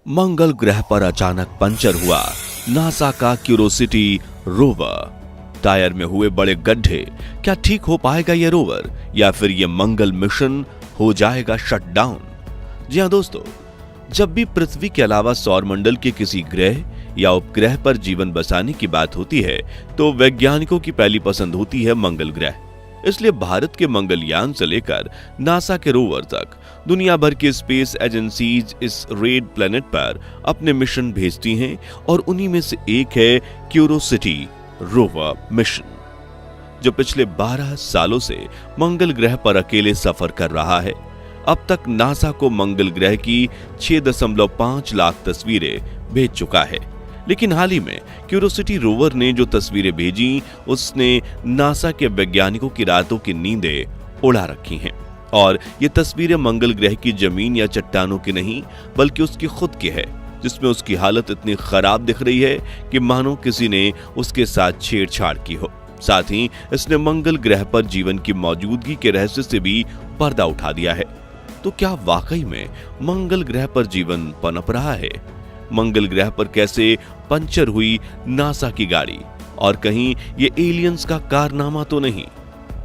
मंगल ग्रह पर अचानक पंचर हुआ नासा का क्यूरोसिटी रोवर। टायर में हुए बड़े गड्ढे। क्या ठीक हो पाएगा यह रोवर या फिर यह मंगल मिशन हो जाएगा शट डाउन? जी हां दोस्तों, जब भी पृथ्वी के अलावा सौरमंडल के किसी ग्रह या उपग्रह पर जीवन बसाने की बात होती है तो वैज्ञानिकों की पहली पसंद होती है मंगल ग्रह। इसलिए भारत के मंगलयान से लेकर नासा के रोवर तक दुनिया भर की स्पेस एजेंसीज इस रेड प्लेनेट पर अपने मिशन भेजती हैं और उन्हीं में से एक है क्यूरोसिटी रोवर मिशन, जो पिछले 12 सालों से मंगल ग्रह पर अकेले सफर कर रहा है। अब तक नासा को मंगल ग्रह की 6.5 लाख तस्वीरें भेज चुका है, लेकिन हाल ही में क्यूरोसिटी रोवर ने जो तस्वीरें भेजी उसने नासा के वैज्ञानिकों की रातों की नींदें उड़ा रखी हैं। और ये तस्वीरें मंगल ग्रह की जमीन या चट्टानों की नहीं बल्कि उसकी खुद की है, जिसमें उसकी हालत इतनी खराब दिख रही है कि मानो किसी ने उसके साथ छेड़छाड़ की हो। साथ ही इसने मंगल ग्रह पर जीवन की मौजूदगी के रहस्य से भी पर्दा उठा दिया है। तो क्या वाकई में मंगल ग्रह पर जीवन पनप रहा है? मंगल ग्रह पर कैसे पंचर हुई नासा की गाड़ी? और कहीं ये एलियंस का कारनामा तो नहीं?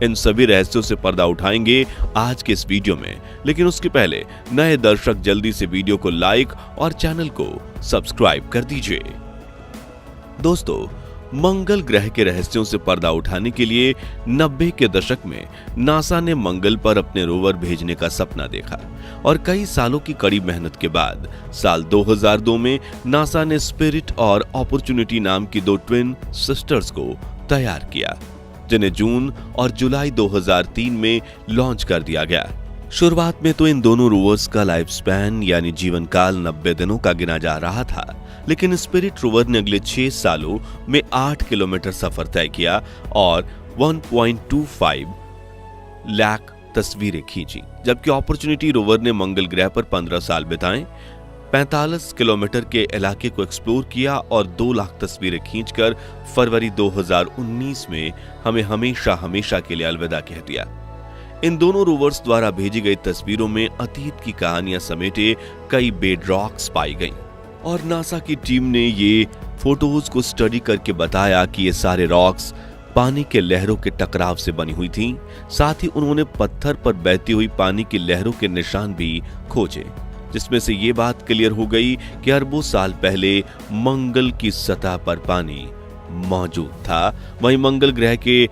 इन सभी रहस्यों से पर्दा उठाएंगे आज के इस वीडियो में, लेकिन उसके पहले नए दर्शक जल्दी से वीडियो को लाइक और चैनल को सब्सक्राइब कर दीजिए। दोस्तों, मंगल ग्रह के रहस्यों से पर्दा उठाने के लिए 90 के दशक में नासा ने मंगल पर अपने रोवर भेजने का सपना देखा और कई सालों की कड़ी मेहनत के बाद साल 2002 में नासा ने स्पिरिट और अपॉर्चुनिटी नाम की 2 ट्विन सिस्टर्स को तैयार किया, जिन्हें जून और जुलाई 2003 में लॉन्च कर दिया गया। शुरुआत में तो इन दोनों रोवर्स का लाइफ स्पैन यानी जीवन काल 90 दिनों का गिना जा रहा था, लेकिन स्पिरिट रोवर ने अगले 6 सालों में 8 किलोमीटर सफर तय किया और 1.25 लाख तस्वीरें खींची, जबकि अपॉर्चुनिटी रोवर ने मंगल ग्रह पर 15 साल बिताए, 45 किलोमीटर के इलाके को एक्सप्लोर किया और 2 लाख तस्वीरें खींचकर फरवरी 2019 में हमें हमेशा के लिए अलविदा कह दिया। इन दोनों रोवर्स द्वारा भेजी गई तस्वीरों में अतीत की कहानियां समेटे कई बेडरॉक्स पाई गईं और नासा की टीम ने ये फोटोज को स्टडी करके बताया कि ये सारे रॉक्स पानी के लहरों के टकराव से बनी हुई थीं। साथ ही उन्होंने पत्थर पर बहती हुई पानी की लहरों के निशान भी खोजे, जिसमें से ये बात क्लियर हो गई कि अरबों साल पहले मंगल की सतह पर पानी मौजूद था। वहीं मंगल ग्रह के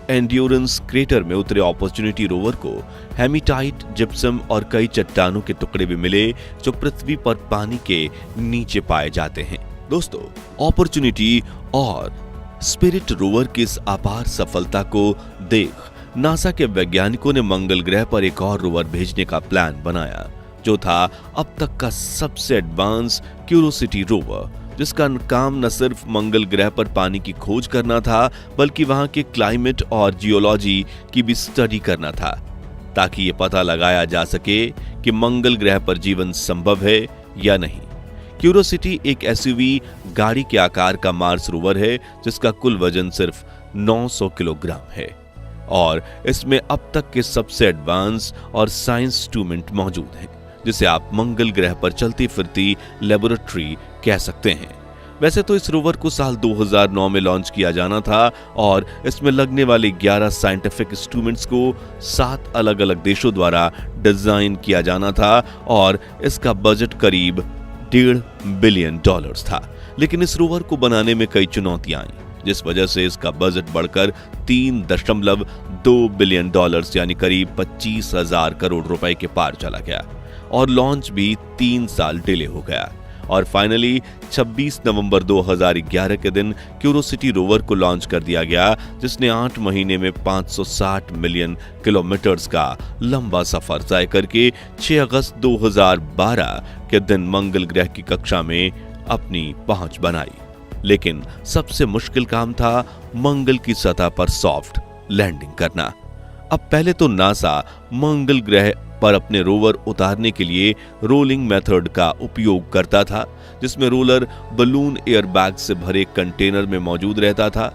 एंड्योरेंस क्रेटर में उतरे अपॉर्चुनिटी रोवर को हेमिटाइट, जिप्सम और कई चट्टानों के टुकड़े भी मिले जो पृथ्वी पर पानी के नीचे पाए जाते हैं। दोस्तों, अपॉर्चुनिटी और स्पिरिट रोवर की इस अपार सफलता को देख नासा के वैज्ञानिकों ने मंगल ग्रह पर एक और रोवर भेजने का प्लान बनाया, जो था अब तक का सबसे एडवांस क्यूरोसिटी रोवर, जिसका काम न सिर्फ मंगल ग्रह पर पानी की खोज करना था बल्कि वहां के क्लाइमेट और जियोलॉजी की भी स्टडी करना था, ताकि ये पता लगाया जा सके कि मंगल ग्रह पर जीवन संभव है या नहीं। क्यूरोसिटी एक एसयूवी गाड़ी के आकार का मार्स रोवर है, जिसका कुल वजन सिर्फ 900 किलोग्राम है और इसमें अब तक के सबसे एडवांस और साइंस इंस्ट्रूमेंट मौजूद हैं, जिसे आप मंगल ग्रह पर चलती फिरती लेबोरेटरी कह सकते हैं। वैसे तो इस रोवर को साल 2009 में लॉन्च किया जाना था और इसमें लगने वाले 11 साइंटिफिक इंस्ट्रूमेंट्स को 7 अलग अलग देशों द्वारा डिजाइन किया जाना था और इसका बजट करीब $1.5 बिलियन था। लेकिन इस रोवर को बनाने में कई चुनौतियां आईं, जिस वजह से इसका बजट बढ़कर $3.2 बिलियन यानी करीब 25,000 करोड़ रुपए के पार चला गया और लॉन्च भी 3 साल डिले हो गया। और फाइनली 26 नवंबर 2011 के दिन क्यूरोसिटी रोवर को लॉन्च कर दिया गया, जिसने 8 महीने में 560 मिलियन किलोमीटर्स का लंबा सफर तय करके 6 अगस्त 2012 के दिन मंगल ग्रह की कक्षा में अपनी पहुंच बनाई। लेकिन सबसे मुश्किल काम था मंगल की सतह पर सॉफ्ट लैंडिंग करना। अब पहले तो नासा मंगल ग्रह पर अपने रोवर उतारने के लिए रोलिंग मेथड का उपयोग करता था, जिसमें रोलर बलून एयरबैग से भरे कंटेनर में मौजूद रहता था,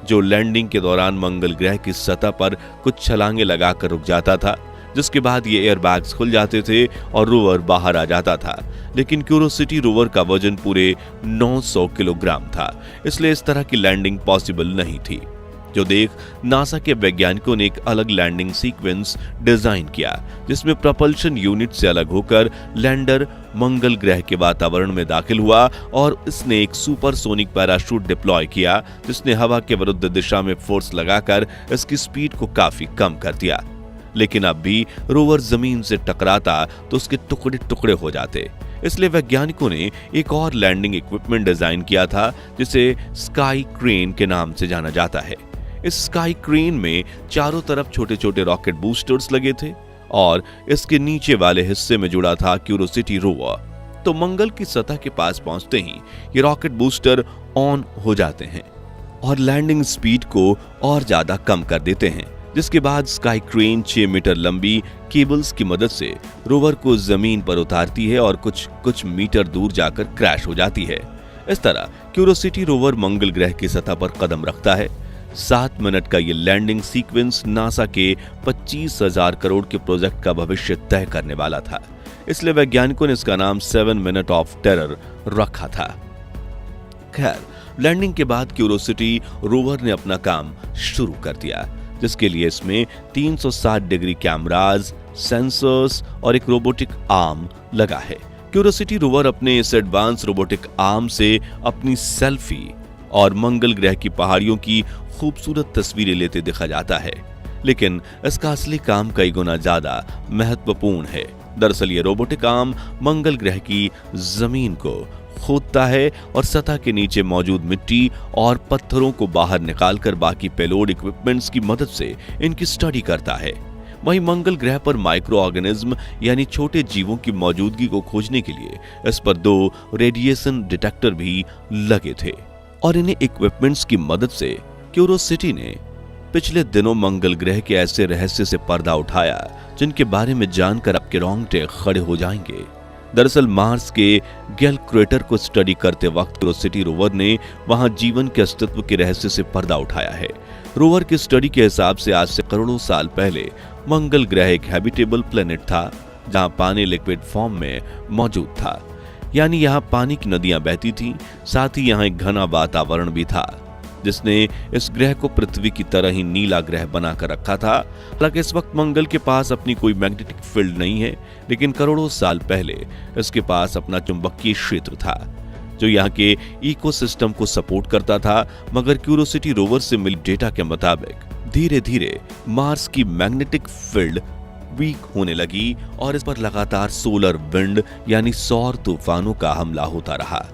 जो लैंडिंग के दौरान मंगल ग्रह की सतह पर कुछ छलांगे लगाकर रुक जाता था। जिसके बाद ये एयरबैग्स खुल जाते थे और रोवर बाहर आ जाता था। लेकिन क्यूरोसिटी रोवर का वजन पूरे 900 किलोग्राम था, इसलिए इस तरह की लैंडिंग पॉसिबल नहीं थी। जो देख नासा के वैज्ञानिकों ने एक अलग लैंडिंग सीक्वेंस डिजाइन किया, जिसमें प्रपल्शन यूनिट से अलग होकर लैंडर मंगल ग्रह के वातावरण में दाखिल हुआ और इसने एक सुपरसोनिक पैराशूट डिप्लॉय किया, जिसने हवा के विरुद्ध दिशा में फोर्स लगाकर इसकी स्पीड को काफी कम कर दिया। लेकिन अब भी रोवर जमीन से टकराता तो उसके टुकड़े टुकड़े हो जाते, इसलिए वैज्ञानिकों ने एक और लैंडिंग इक्विपमेंट डिजाइन किया था, जिसे स्काई क्रेन के नाम से जाना जाता है। इस स्काई क्रेन में चारों तरफ छोटे छोटे रॉकेट बूस्टर्स लगे थे और इसके नीचे वाले हिस्से में जुड़ा था क्यूरोसिटी रोवर। तो मंगल की सतह के पास पहुंचते ही ये रॉकेट बूस्टर ऑन हो जाते हैं और लैंडिंग स्पीड को और ज्यादा कम कर देते हैं, जिसके बाद स्काई क्रेन 6 मीटर लंबी केबल्स की मदद से रोवर को जमीन पर उतारती है और कुछ मीटर दूर जाकर क्रैश हो जाती है। इस तरह क्यूरोसिटी रोवर मंगल ग्रह की सतह पर कदम रखता है। 7 मिनट का ये लैंडिंग सीक्वेंस नासा के 25,000 करोड़ के प्रोजेक्ट का भविष्य तय करने वाला था, इसलिए वैज्ञानिकों ने इसका नाम 7 मिनट ऑफ टेरर रखा था। खैर, लैंडिंग के बाद क्यूरोसिटी रोवर ने अपना काम शुरू कर दिया, जिसके लिए इसमें 360 डिग्री कैमराज, सेंसर्स और एक रोबोटिक आर्म लगा है। क्यूरोसिटी रोवर अपने इस एडवांस रोबोटिक आर्म से अपनी सेल्फी और मंगल ग्रह की पहाड़ियों की खूबसूरत तस्वीरें लेते दिखा जाता है, लेकिन इसका असली काम कई गुना ज्यादा महत्वपूर्ण है। दरअसल ये रोबोटिक आर्म मंगल ग्रह की जमीन को खोदता है और सतह के नीचे मौजूद मिट्टी और पत्थरों को बाहर निकालकर बाकी पेलोड इक्विपमेंट्स की मदद से इनकी स्टडी करता है। वहीं मंगल ग्रह पर माइक्रो ऑर्गेनिज्म यानी छोटे जीवों की मौजूदगी को खोजने के लिए इस पर 2 रेडिएशन डिटेक्टर भी लगे थे और इन्हें इक्विपमेंट्स की मदद से क्यूरोसिटी ने पिछले दिनों मंगल ग्रह के ऐसे रहस्य से पर्दा उठाया जिनके बारे में जानकर आपके रोंगटे खड़े हो जाएंगे। दरअसल मार्स के गेल क्रेटर को स्टडी करते वक्त क्यूरोसिटी रोवर ने वहां जीवन के अस्तित्व के रहस्य से पर्दा उठाया है। रोवर की स्टडी के हिसाब से आज से करोड़ों साल पहले मंगल ग्रह एक हैबिटेबल प्लेनेट था, जहां पानी लिक्विड फॉर्म में मौजूद था, यानी यहाँ पानी की नदियां बहती थीं, साथ ही यहाँ एक घना वातावरण भी था, जिसने इस ग्रह को पृथ्वी की तरह ही नीला ग्रह बनाकर रखा था। हालांकि इस वक्त मंगल के पास अपनी कोई मैग्नेटिक फील्ड नहीं है, लेकिन करोड़ों साल पहले इसके पास अपना चुंबकीय क्षेत्र था, जो यहाँ के इकोसिस्टम को सपोर्ट करता था। मगर क्यूरोसिटी रोवर से मिली डेटा के मुताबिक धीरे धीरे मार्स की मैग्नेटिक फील्ड वीक होने लगी और इस पर लगातार सोलर विंड यानी सौर तूफानों का हमला होता रहा।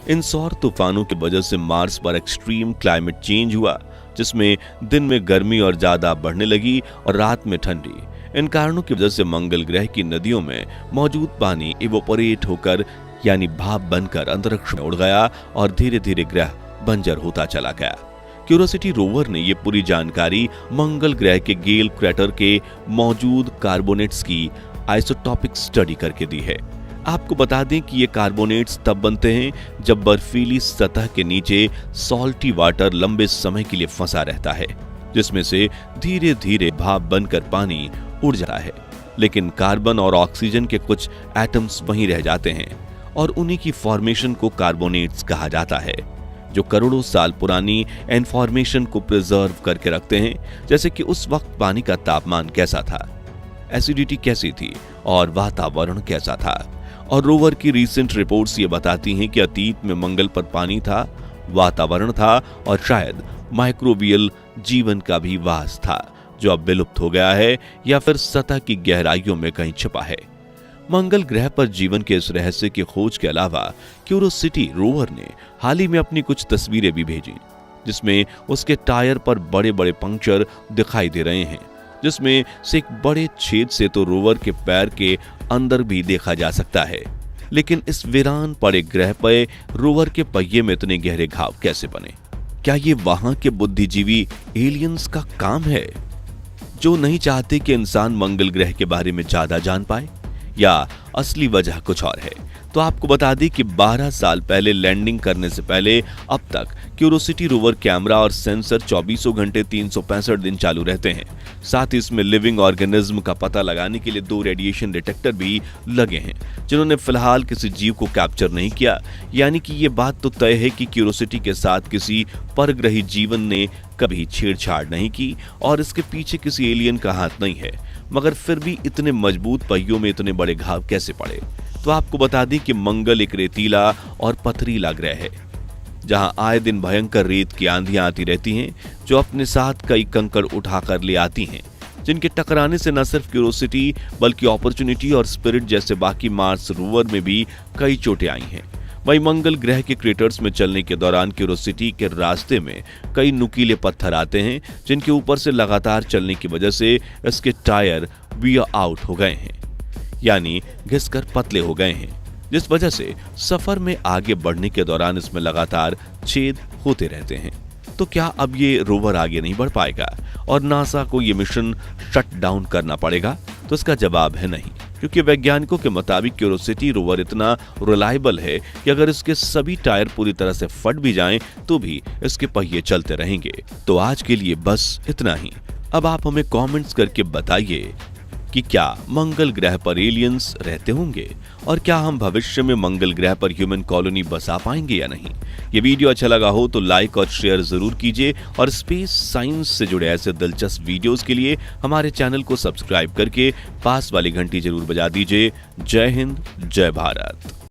इन सौर तूफानों की वजह से मार्स पर एक्सट्रीम क्लाइमेट चेंज हुआ, जिसमें दिन में गर्मी और ज्यादा बढ़ने लगी और रात में ठंडी। इन कारणों की वजह से मंगल ग्रह की नदियों में मौजूद पानी इवोपोरेट होकर यानी भाप बनकर अंतरिक्ष में उड़ गया और धीरे धीरे ग्रह बंजर होता चला गया। क्यूरोसिटी रोवर ने यह पूरी जानकारी मंगल ग्रह के गेल क्रेटर के मौजूद कार्बोनेट्स की आइसोटॉपिक स्टडी करके दी है। आपको बता दें कि ये कार्बोनेट्स तब बनते हैं जब बर्फीली सतह के नीचे सॉल्टी वाटर लंबे समय के लिए फंसा रहता है, जिसमें से धीरे धीरे भाप बनकर पानी उड़ जाता है। लेकिन कार्बन और ऑक्सीजन के कुछ एटम्स वहीं रह जाते हैं और उन्हीं की फॉर्मेशन को कार्बोनेट्स कहा जाता है, जो करोड़ों साल पुरानी इन्फॉर्मेशन को प्रिजर्व करके रखते हैं, जैसे कि उस वक्त पानी का तापमान कैसा था, एसिडिटी कैसी थी और वातावरण कैसा था। और रोवर की रीसेंट रिपोर्ट्स ये बताती हैं कि अतीत में मंगल पर पानी था, वातावरण था और शायद माइक्रोबियल जीवन का भी वास था, जो अब विलुप्त हो गया है या फिर सतह की गहराइयों में कहीं छिपा है। मंगल ग्रह पर जीवन के इस रहस्य की खोज के अलावा क्यूरोसिटी रोवर ने हाल ही में अपनी कुछ तस्वीरें भी भेजी, जिसमें उसके टायर पर बड़े बड़े पंक्चर दिखाई दे रहे हैं, जिसमें से एक बड़े छेद से तो रोवर के पैर के अंदर भी देखा जा सकता है। लेकिन इस वीरान पड़े ग्रह पर रोवर के पहिए में इतने गहरे घाव कैसे बने? क्या ये वहां के बुद्धिजीवी एलियंस का काम है, जो नहीं चाहते कि इंसान मंगल ग्रह के बारे में ज्यादा जान पाए, या असली वजह कुछ और है? तो आपको बता दें कि 12 साल पहले लैंडिंग करने से पहले अब तक क्यूरोसिटी रोवर कैमरा और सेंसर 24 घंटे 365 दिन चालू रहते हैं। साथ ही इसमें लिविंग ऑर्गेनिज्म का पता लगाने के लिए 2 रेडिएशन डिटेक्टर भी लगे हैं, जिन्होंने फिलहाल किसी जीव को कैप्चर नहीं किया। यानी कि ये बात तो तय है कि क्यूरोसिटी के साथ किसी परग्रही जीवन ने कभी छेड़छाड़ नहीं की और इसके पीछे किसी एलियन का हाथ नहीं है। मगर फिर भी इतने मजबूत पहियों में इतने बड़े घाव कैसे पड़े? तो आपको बता दें कि मंगल एक रेतीला और पथरीला ग्रह है, जहां आए दिन भयंकर रेत की आंधियां आती रहती हैं, जो अपने साथ कई कंकड़ उठाकर ले आती हैं, जिनके टकराने से न सिर्फ क्यूरोसिटी बल्कि अपॉर्चुनिटी और स्पिरिट जैसे बाकी मार्स रोवर में भी कई चोटें आई हैं। वहीं मंगल ग्रह के क्रेटर्स में चलने के दौरान क्यूरोसिटी के रास्ते में कई नुकीले पत्थर आते हैं, जिनके ऊपर से लगातार चलने की वजह से इसके टायर वियर आउट हो गए हैं, यानी घिसकर पतले हो गए हैं, जिस वजह से सफर में आगे बढ़ने के दौरान इसमें लगातार छेद होते रहते हैं। तो क्या अब ये रोवर आगे नहीं बढ़ पाएगा और नासा को ये मिशन शट डाउन करना पड़ेगा? तो इसका जवाब है नहीं, क्योंकि वैज्ञानिकों के मुताबिक क्यूरोसिटी रोवर इतना रिलायबल है कि अगर इसके सभी टायर पूरी तरह से फट भी जाएं तो भी इसके पहिए चलते रहेंगे। तो आज के लिए बस इतना ही। अब आप हमें कमेंट्स करके बताइए कि क्या मंगल ग्रह पर एलियंस रहते होंगे और क्या हम भविष्य में मंगल ग्रह पर ह्यूमन कॉलोनी बसा पाएंगे या नहीं। ये वीडियो अच्छा लगा हो तो लाइक और शेयर जरूर कीजिए और स्पेस साइंस से जुड़े ऐसे दिलचस्प वीडियोस के लिए हमारे चैनल को सब्सक्राइब करके पास वाली घंटी जरूर बजा दीजिए। जय हिंद, जय भारत।